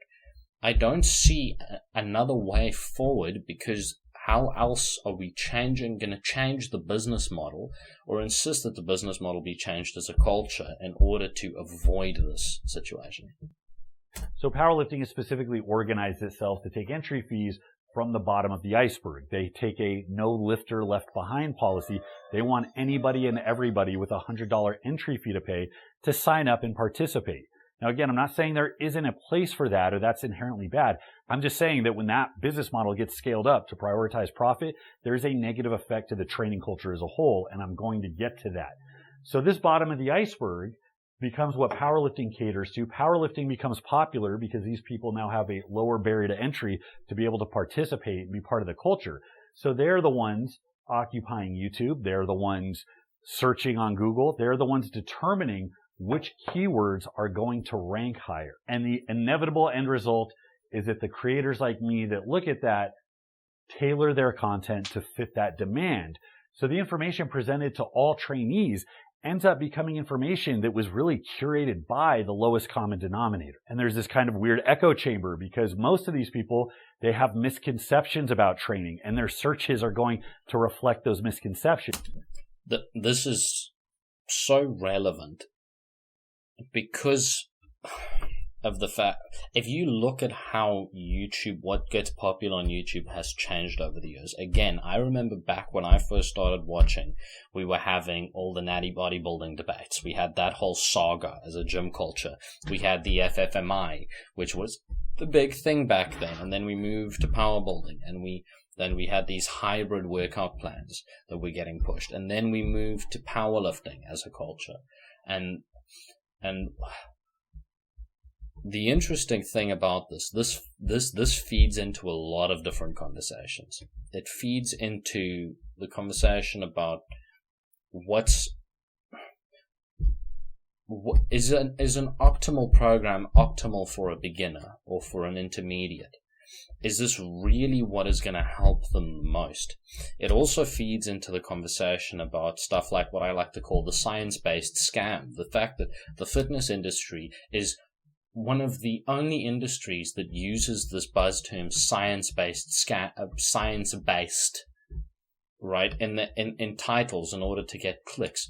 I don't see another way forward, because how else are we going to change the business model, or insist that the business model be changed as a culture in order to avoid this situation? So powerlifting has specifically organized itself to take entry fees from the bottom of the iceberg. They take a no lifter left behind policy. They want anybody and everybody with $100 entry fee to pay to sign up and participate. Now, again, I'm not saying there isn't a place for that or that's inherently bad. I'm just saying that when that business model gets scaled up to prioritize profit, there's a negative effect to the training culture as a whole, and I'm going to get to that. So this bottom of the iceberg becomes what powerlifting caters to. Powerlifting becomes popular because these people now have a lower barrier to entry to be able to participate and be part of the culture. So they're the ones occupying YouTube. They're the ones searching on Google. They're the ones determining which keywords are going to rank higher. And the inevitable end result is that the creators like me that look at that tailor their content to fit that demand. So the information presented to all trainees ends up becoming information that was really curated by the lowest common denominator. And there's this kind of weird echo chamber because most of these people, they have misconceptions about training and their searches are going to reflect those misconceptions. This is so relevant because of the fact, if you look at how YouTube, what gets popular on YouTube has changed over the years. Again, I remember back when I first started watching, we were having all the natty bodybuilding debates. We had that whole saga as a gym culture. We had the FFMI, which was the big thing back then. And then we moved to powerbuilding and then we had these hybrid workout plans that were getting pushed. And then we moved to powerlifting as a culture. And the interesting thing about this feeds into a lot of different conversations. It feeds into the conversation about is an optimal program optimal for a beginner or for an intermediate? Is this really what is going to help them most? It also feeds into the conversation about stuff like what I like to call the science-based scam. The fact that the fitness industry is one of the only industries that uses this buzz term science-based, right, in titles in order to get clicks.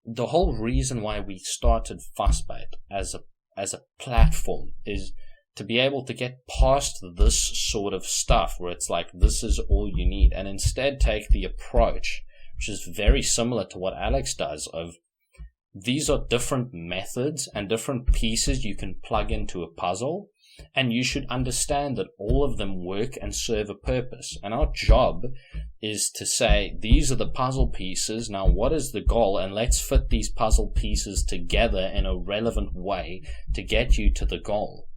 The whole reason why we started Fastbait as a platform is to be able to get past this sort of stuff where it's like, this is all you need, and instead take the approach, which is very similar to what Alex does, of these are different methods and different pieces you can plug into a puzzle, and you should understand that all of them work and serve a purpose. And our job is to say, these are the puzzle pieces, now what is the goal, and let's fit these puzzle pieces together in a relevant way to get you to the goal.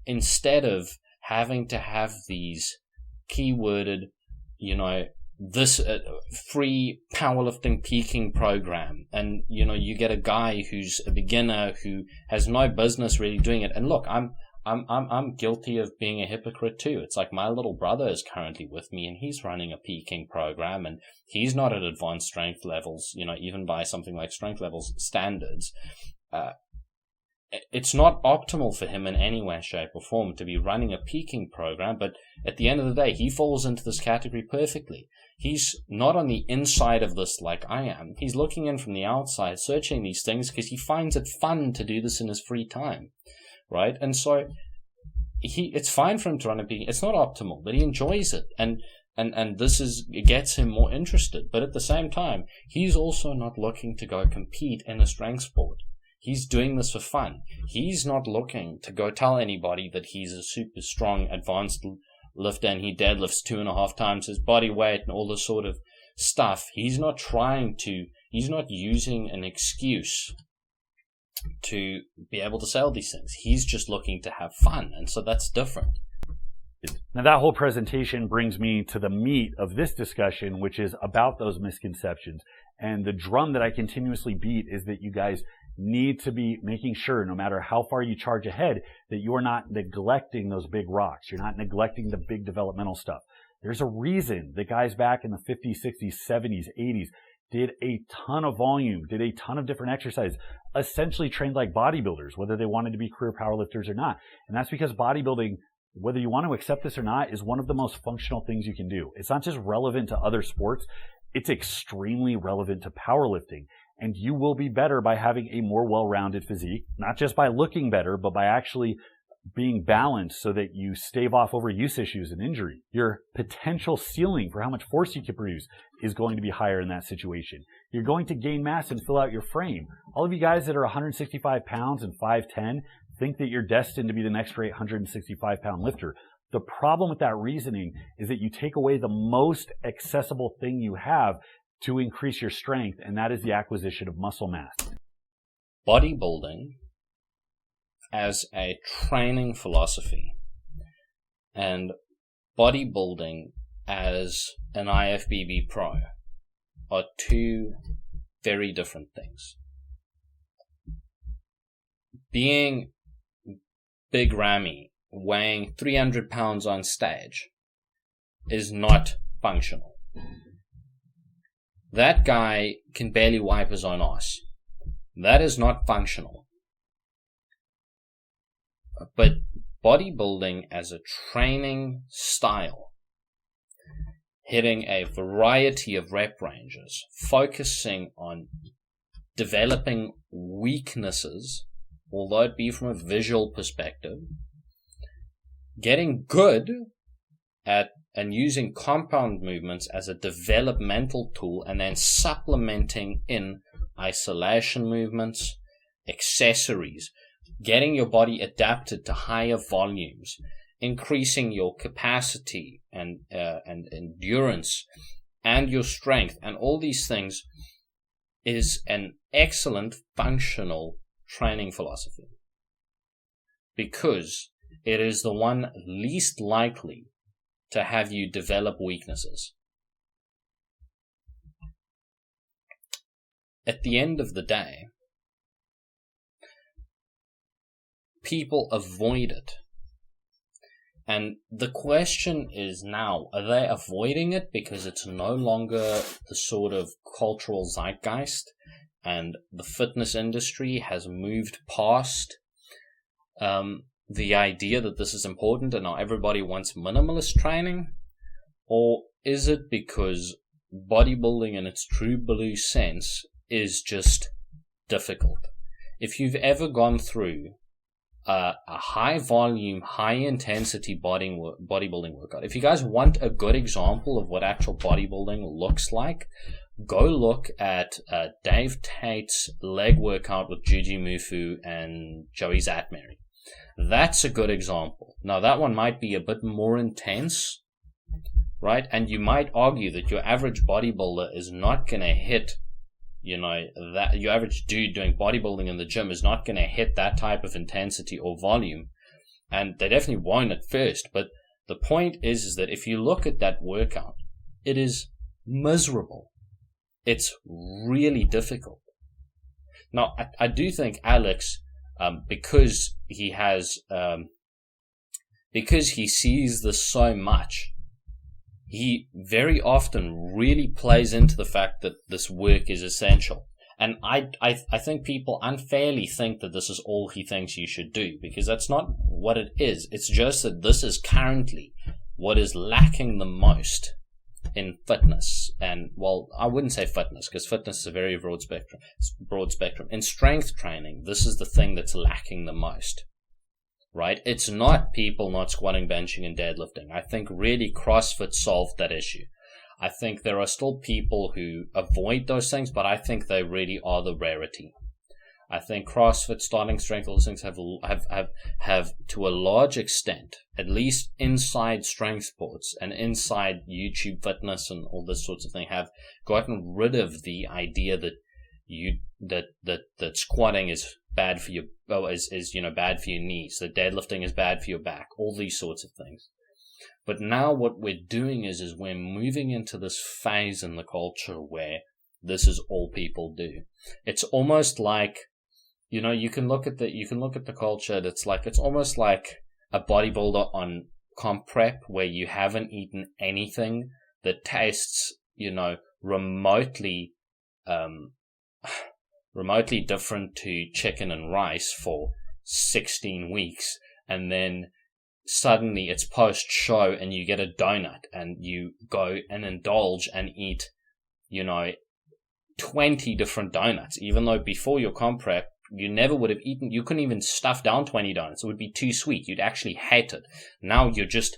Instead of having to have these keyworded, this free powerlifting peaking program, and you get a guy who's a beginner who has no business really doing it. And look, I'm guilty of being a hypocrite too. It's like my little brother is currently with me and he's running a peaking program and he's not at advanced strength levels, even by something like strength levels standards. It's not optimal for him in any way, shape, or form to be running a peaking program, but at the end of the day, he falls into this category perfectly. He's not on the inside of this like I am. He's looking in from the outside, searching these things because he finds it fun to do this in his free time, right? And so it's fine for him to run a peaking. It's not optimal, but he enjoys it, and it gets him more interested. But at the same time, he's also not looking to go compete in a strength sport. He's doing this for fun. He's not looking to go tell anybody that he's a super strong, advanced lifter and he deadlifts 2.5 times his body weight and all this sort of stuff. He's not using an excuse to be able to sell these things. He's just looking to have fun. And so that's different. Now that whole presentation brings me to the meat of this discussion, which is about those misconceptions. And the drum that I continuously beat is that you guys need to be making sure, no matter how far you charge ahead, that you are not neglecting those big rocks. You're not neglecting the big developmental stuff. There's a reason the guys back in the 50s, 60s, 70s, 80s did a ton of volume, did a ton of different exercises, essentially trained like bodybuilders, whether they wanted to be career powerlifters or not. And that's because bodybuilding, whether you want to accept this or not, is one of the most functional things you can do. It's not just relevant to other sports. It's extremely relevant to powerlifting. And you will be better by having a more well-rounded physique, not just by looking better, but by actually being balanced so that you stave off overuse issues and injury. Your potential ceiling for how much force you can produce is going to be higher in that situation. You're going to gain mass and fill out your frame. All of you guys that are 165 pounds and 5'10" think that you're destined to be the next great 165-pound lifter. The problem with that reasoning is that you take away the most accessible thing you have to increase your strength, and that is the acquisition of muscle mass. Bodybuilding as a training philosophy and bodybuilding as an IFBB pro are two very different things. Being Big Ramy, weighing 300 pounds on stage, is not functional. That guy can barely wipe his own ass. That is not functional. But bodybuilding as a training style, hitting a variety of rep ranges, focusing on developing weaknesses, although it be from a visual perspective, getting good at and using compound movements as a developmental tool, and then supplementing in isolation movements, accessories, getting your body adapted to higher volumes, increasing your capacity and endurance and your strength, and all these things is an excellent functional training philosophy, because it is the one least likely to have you develop weaknesses. At the end of the day, people avoid it. And the question is now, are they avoiding it because it's no longer the sort of cultural zeitgeist and the fitness industry has moved past the idea that this is important and now everybody wants minimalist training? Or is it because bodybuilding in its true blue sense is just difficult? If you've ever gone through a high volume, high intensity bodybuilding workout, if you guys want a good example of what actual bodybuilding looks like, go look at Dave Tate's leg workout with Juji Mufu and Joey Zatmary. That's a good example. Now that one might be a bit more intense, right? And you might argue that your average bodybuilder is not going to hit, that your average dude doing bodybuilding in the gym is not going to hit that type of intensity or volume. And they definitely won't at first. But the point is that if you look at that workout, it is miserable. It's really difficult. Now, I do think Alex, because he sees this so much, he very often really plays into the fact that this work is essential. And I think people unfairly think that this is all he thinks you should do, because that's not what it is. It's just that this is currently what is lacking the most in fitness. And, well, I wouldn't say fitness, because fitness is a very broad spectrum. In strength training, this is the thing that's lacking the most. Right? It's not people not squatting, benching, and deadlifting. I think really CrossFit solved that issue. I think there are still people who avoid those things, but I think they really are the rarity. I think CrossFit, starting strength, all those things have to a large extent, at least inside strength sports and inside YouTube fitness and all this sorts of thing, have gotten rid of the idea that that squatting is bad for your bad for your knees, that deadlifting is bad for your back, all these sorts of things. But now what we're doing is we're moving into this phase in the culture where this is all people do. It's almost like, you can look at the culture. It's almost like a bodybuilder on comp prep where you haven't eaten anything that tastes, remotely different to chicken and rice for 16 weeks, and then suddenly it's post show and you get a donut and you go and indulge and eat 20 different donuts, even though before your comp prep you never would have eaten, you couldn't even stuff down 20 donuts. It would be too sweet. You'd actually hate it. Now you're just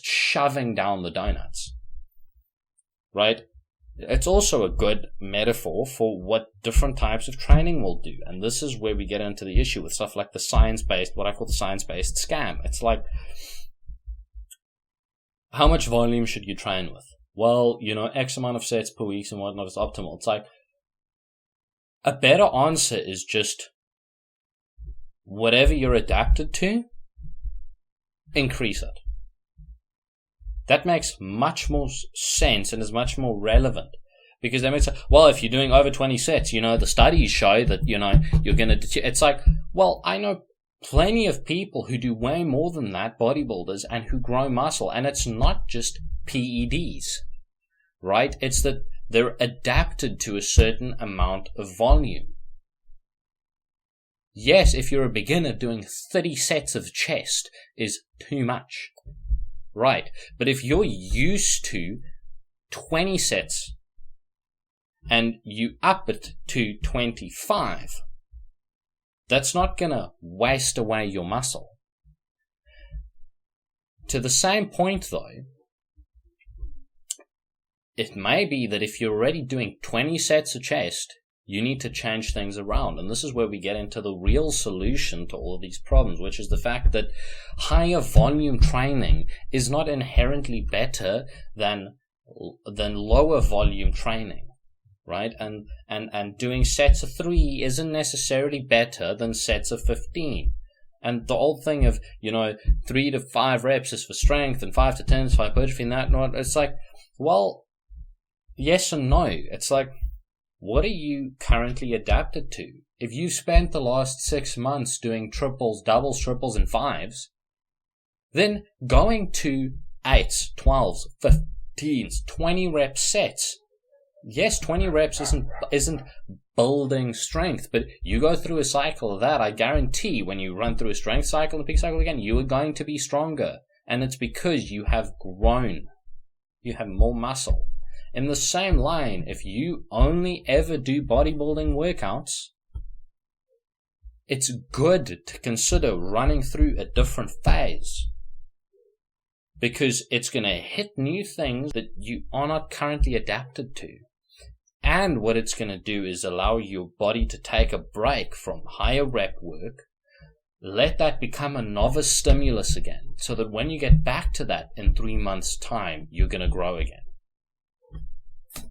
shoving down the donuts, right? It's also a good metaphor for what different types of training will do. And this is where we get into the issue with stuff like what I call the science-based scam. It's like, how much volume should you train with? Well, X amount of sets per week and whatnot is optimal. It's like, a better answer is just whatever you're adapted to, increase it. That makes much more sense and is much more relevant. Because they might say, well, if you're doing over 20 sets, the studies show that, you're going to, it's like, well, I know plenty of people who do way more than that, bodybuilders, and who grow muscle. And it's not just PEDs, right? It's that they're adapted to a certain amount of volume. Yes, if you're a beginner, doing 30 sets of chest is too much, right? But if you're used to 20 sets and you up it to 25, that's not going to waste away your muscle. To the same point, though, it may be that if you're already doing 20 sets of chest, you need to change things around. And this is where we get into the real solution to all of these problems, which is the fact that higher volume training is not inherently better than lower volume training, right? And doing sets of 3 isn't necessarily better than sets of 15. And the whole thing of, 3 to 5 reps is for strength and 5 to 10 is for hypertrophy and that, it's like, well, yes and no. It's like, what are you currently adapted to? If you spent the last 6 months doing triples, doubles, triples, and 5s, then going to 8s, 12s, 15s, 20 rep sets. Yes, 20 reps isn't building strength, but you go through a cycle of that, I guarantee when you run through a strength cycle and a peak cycle again, you are going to be stronger. And it's because you have grown. You have more muscle. In the same line, if you only ever do bodybuilding workouts, it's good to consider running through a different phase. Because it's going to hit new things that you are not currently adapted to. And what it's going to do is allow your body to take a break from higher rep work, let that become a novice stimulus again, so that when you get back to that in 3 months' time, you're going to grow again.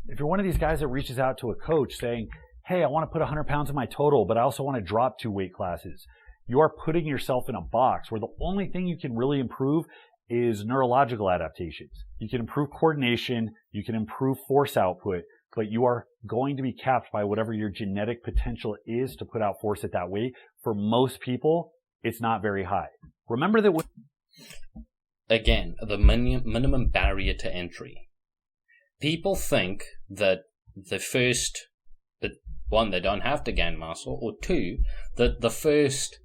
If you're one of these guys that reaches out to a coach saying, hey, I want to put 100 pounds in my total, but I also want to drop 2 weight classes, you are putting yourself in a box where the only thing you can really improve is neurological adaptations. You can improve coordination, you can improve force output, but you are going to be capped by whatever your genetic potential is to put out force at that weight. For most people, it's not very high. Remember that again, the minimum barrier to entry. People think that one, they don't have to gain muscle, or 2, that the first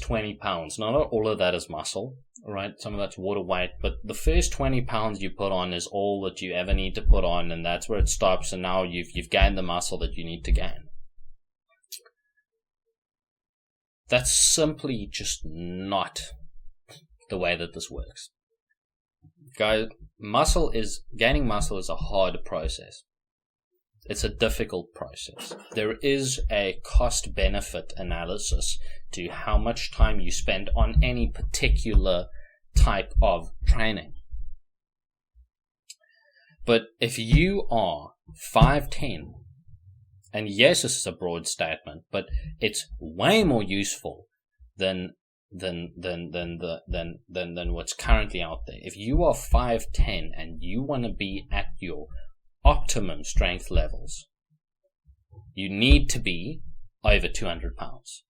20 pounds. Now, not all of that is muscle, right? Some of that's water weight, but the first 20 pounds you put on is all that you ever need to put on, and that's where it stops, and now you've gained the muscle that you need to gain. That's simply just not the way that this works. Guys, gaining muscle is a hard process. It's a difficult process. There is a cost-benefit analysis to how much time you spend on any particular type of training. But if you are 5'10", and yes, this is a broad statement, but it's way more useful than what's currently out there. If you are 5'10" and you want to be at your optimum strength levels, you need to be over 200 pounds.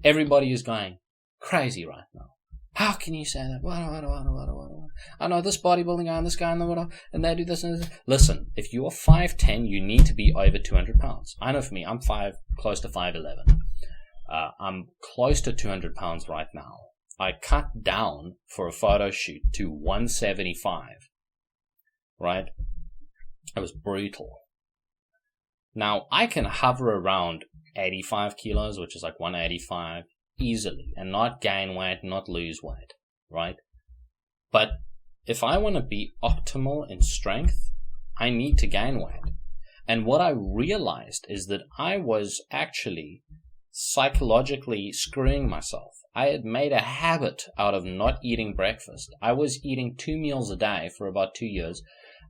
Everybody is going crazy right now. How can you say that? What? I know this bodybuilding guy and this guy and they do this and this. Listen, if you're 5'10", you need to be over 200 pounds. I know for me, I'm close to 5'11". I'm close to 200 pounds right now. I cut down for a photo shoot to 175, right? It was brutal. Now, I can hover around 85 kilos, which is like 185, easily, and not gain weight, not lose weight, right? But if I want to be optimal in strength, I need to gain weight. And what I realized is that I was actually psychologically screwing myself. I had made a habit out of not eating breakfast. I was eating 2 meals a day for about 2 years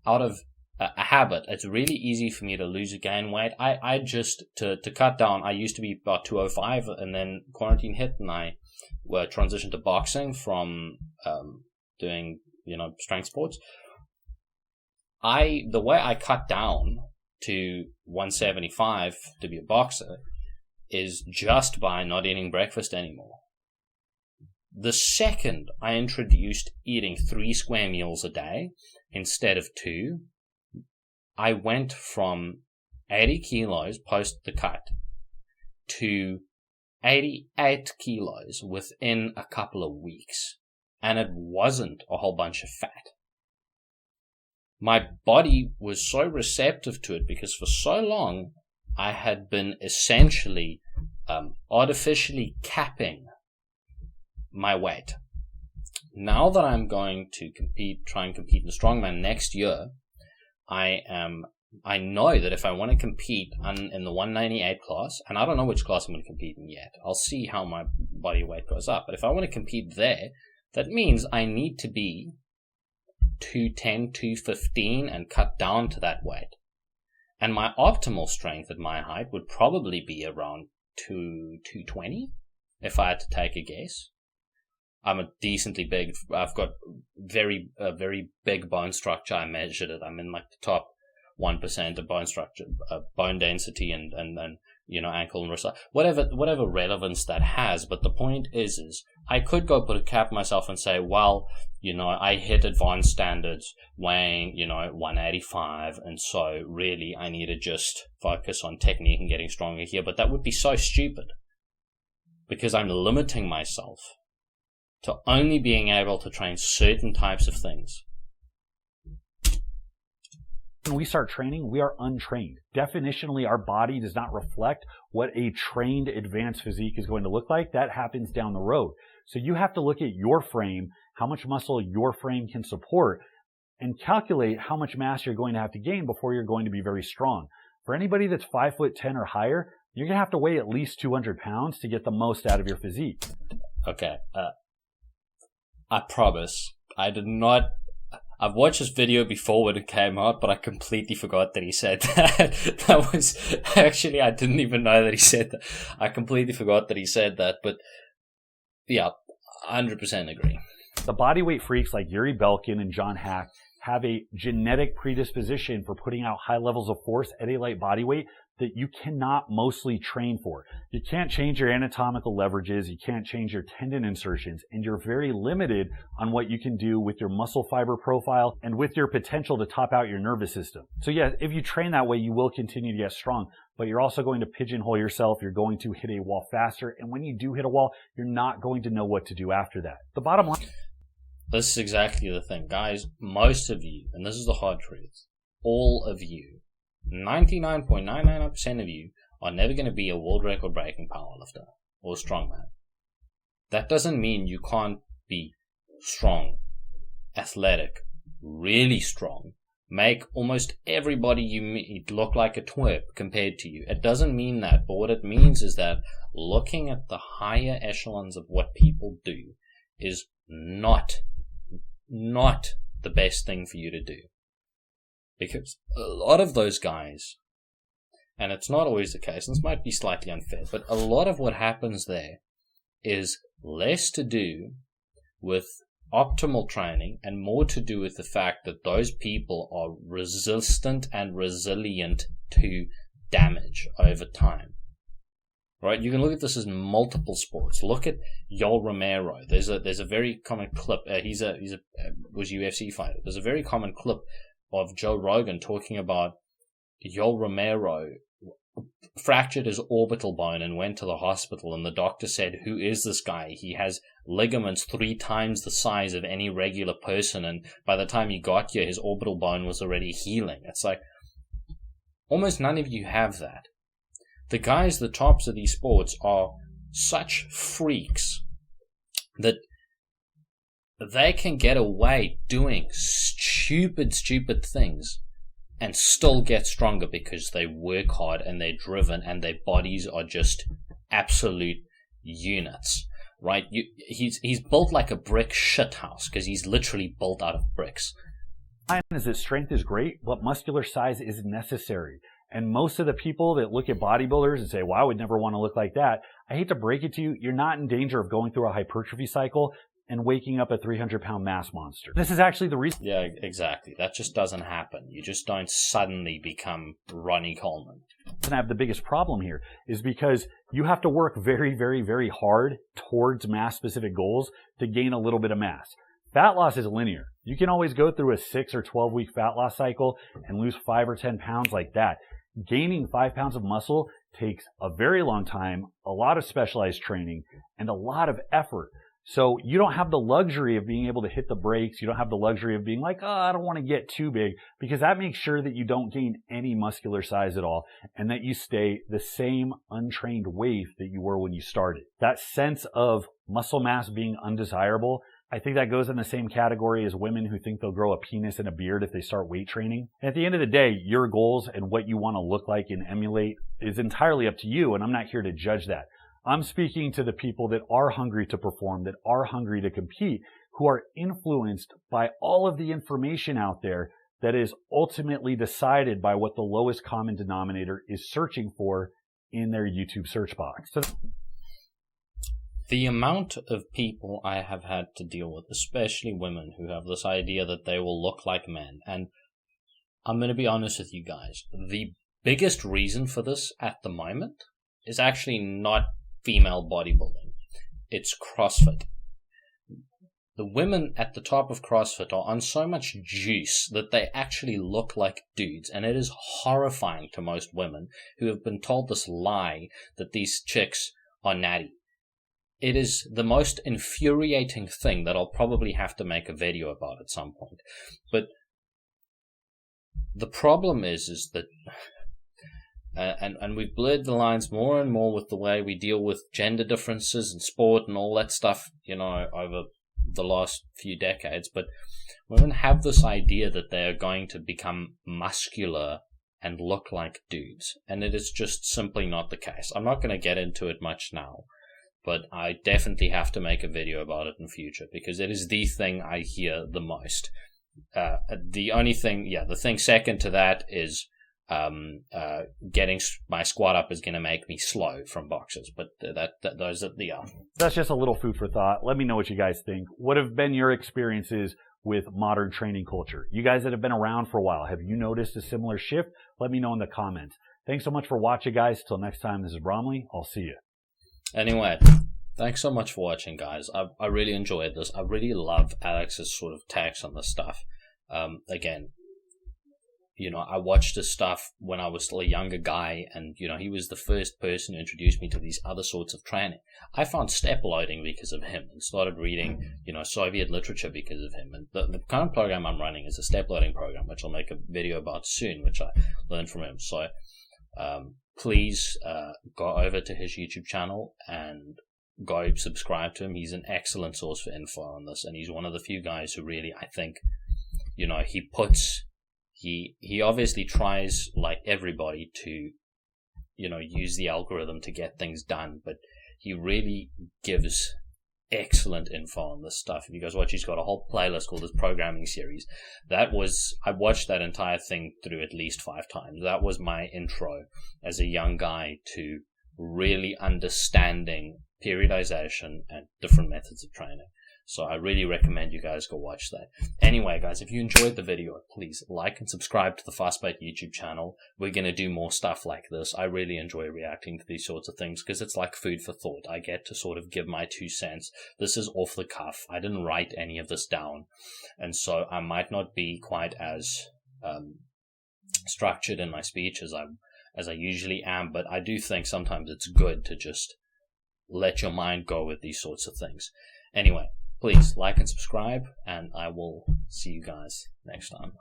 out of a habit. It's really easy for me to lose or gain weight. I just, to cut down, I used to be about 205, and then quarantine hit and I transitioned to boxing from doing strength sports. The way I cut down to 175 to be a boxer is just by not eating breakfast anymore. The second I introduced eating 3 square meals a day instead of 2, I went from 80 kilos post the cut to 88 kilos within a couple of weeks. And it wasn't a whole bunch of fat. My body was so receptive to it because for so long I had been essentially artificially capping my weight. Now that I'm going to try and compete in the strongman next year, I know that if I want to compete in the 198 class, and I don't know which class I'm going to compete in yet, I'll see how my body weight goes up, but if I want to compete there, that means I need to be 210, 215 and cut down to that weight. And my optimal strength at my height would probably be around 220 if I had to take a guess. I'm a decently big, I've got very big bone structure. I measured it. I'm in like the top 1% of bone structure, bone density and ankle and wrist, whatever relevance that has. But the point is I could go put a cap myself and say, well, I hit advanced standards weighing, 185. And so really I need to just focus on technique and getting stronger here. But that would be so stupid because I'm limiting myself to only being able to train certain types of things. When we start training, we are untrained. Definitionally, our body does not reflect what a trained advanced physique is going to look like. That happens down the road. So you have to look at your frame, how much muscle your frame can support, and calculate how much mass you're going to have to gain before you're going to be very strong. For anybody that's 5'10" or higher, you're going to have to weigh at least 200 pounds to get the most out of your physique. Okay. I promise. I've watched this video before when it came out, but I completely forgot that he said that. I didn't even know that he said that. I completely forgot that he said that, but yeah, 100% agree. The bodyweight freaks like Yuri Belkin and John Hack have a genetic predisposition for putting out high levels of force at a light body weight that you cannot mostly train for. You can't change your anatomical leverages, you can't change your tendon insertions, and you're very limited on what you can do with your muscle fiber profile and with your potential to top out your nervous system. So yeah, if you train that way, you will continue to get strong, but you're also going to pigeonhole yourself, you're going to hit a wall faster, and when you do hit a wall, you're not going to know what to do after that. The bottom line... This is exactly the thing, guys. Most of you, and this is the hard truth, all of you, 99.99% of you are never going to be a world record breaking powerlifter or strongman. That doesn't mean you can't be strong, athletic, really strong, make almost everybody you meet look like a twerp compared to you. It doesn't mean that, but what it means is that looking at the higher echelons of what people do is not the best thing for you to do. Because a lot of those guys, and it's not always the case, and this might be slightly unfair, but a lot of what happens there is less to do with optimal training and more to do with the fact that those people are resistant and resilient to damage over time. Right? You can look at this as multiple sports. Look at Yoel Romero. There's a very common clip. He was a UFC fighter. There's a very common clip of Joe Rogan talking about Yoel Romero fractured his orbital bone and went to the hospital, and the doctor said, who is this guy? He has ligaments 3 times the size of any regular person, and by the time he got here, his orbital bone was already healing. It's like, almost none of you have that. The guys, the tops of these sports, are such freaks that they can get away doing stupid things and still get stronger because they work hard and they're driven and their bodies are just absolute units, right? He's built like a brick shithouse because he's literally built out of bricks. Is that strength is great, but muscular size is necessary. And most of the people that look at bodybuilders and say, well, I would never want to look like that, I hate to break it to you, you're not in danger of going through a hypertrophy cycle and waking up a 300-pound mass monster. This is actually the reason. Yeah, exactly. That just doesn't happen. You just don't suddenly become Ronnie Coleman. I have the biggest problem here is because you have to work very, very, very hard towards mass-specific goals to gain a little bit of mass. Fat loss is linear. You can always go through a 6 or 12-week fat loss cycle and lose 5 or 10 pounds like that. Gaining 5 pounds of muscle takes a very long time, a lot of specialized training, and a lot of effort. So you don't have the luxury of being able to hit the brakes. You don't have the luxury of being like, oh, I don't want to get too big, because that makes sure that you don't gain any muscular size at all and that you stay the same untrained weight that you were when you started. That sense of muscle mass being undesirable, I think that goes in the same category as women who think they'll grow a penis and a beard if they start weight training. And at the end of the day, your goals and what you want to look like and emulate is entirely up to you, and I'm not here to judge that. I'm speaking to the people that are hungry to perform, that are hungry to compete, who are influenced by all of the information out there that is ultimately decided by what the lowest common denominator is searching for in their YouTube search box. So the amount of people I have had to deal with, especially women who have this idea that they will look like men, and I'm going to be honest with you guys, the biggest reason for this at the moment is actually not female bodybuilding. It's CrossFit. The women at the top of CrossFit are on so much juice that they actually look like dudes, and it is horrifying to most women who have been told this lie that these chicks are natty. It is the most infuriating thing that I'll probably have to make a video about at some point. But the problem is that and we've blurred the lines more and more with the way we deal with gender differences in sport and all that stuff, over the last few decades. But women have this idea that they are going to become muscular and look like dudes, and it is just simply not the case. I'm not going to get into it much now, but I definitely have to make a video about it in future, because it is the thing I hear the most. The thing second to that is getting my squat up is going to make me slow from boxes, but those are the That's just a little food for thought. Let me know what you guys think. What have been your experiences with modern training culture? You guys that have been around for a while, have you noticed a similar shift? Let me know in the comments. Thanks so much for watching, guys. Till next time, this is Bromley. I'll see you. Anyway, thanks so much for watching, guys. I really enjoyed this. I really love Alex's sort of takes on this stuff. Again, I watched this stuff when I was still a younger guy, and, he was the first person who introduced me to these other sorts of training. I found step loading because of him, and started reading, Soviet literature because of him. And the kind of program I'm running is a step loading program, which I'll make a video about soon, which I learned from him. So, please, go over to his YouTube channel and go subscribe to him. He's an excellent source for info on this, and he's one of the few guys who really, I think, he obviously tries, like everybody, to, use the algorithm to get things done, but he really gives excellent info on this stuff. If you guys watch, he's got a whole playlist called his programming series. I watched that entire thing through at least 5 times. That was my intro as a young guy to really understanding periodization and different methods of training. So I really recommend you guys go watch that. Anyway, guys, if you enjoyed the video, please like and subscribe to the Fastbait YouTube channel. We're going to do more stuff like this. I really enjoy reacting to these sorts of things because it's like food for thought. I get to sort of give my 2 cents. This is off the cuff. I didn't write any of this down. And so I might not be quite as structured in my speech as I usually am, but I do think sometimes it's good to just let your mind go with these sorts of things. Anyway, please like and subscribe, and I will see you guys next time.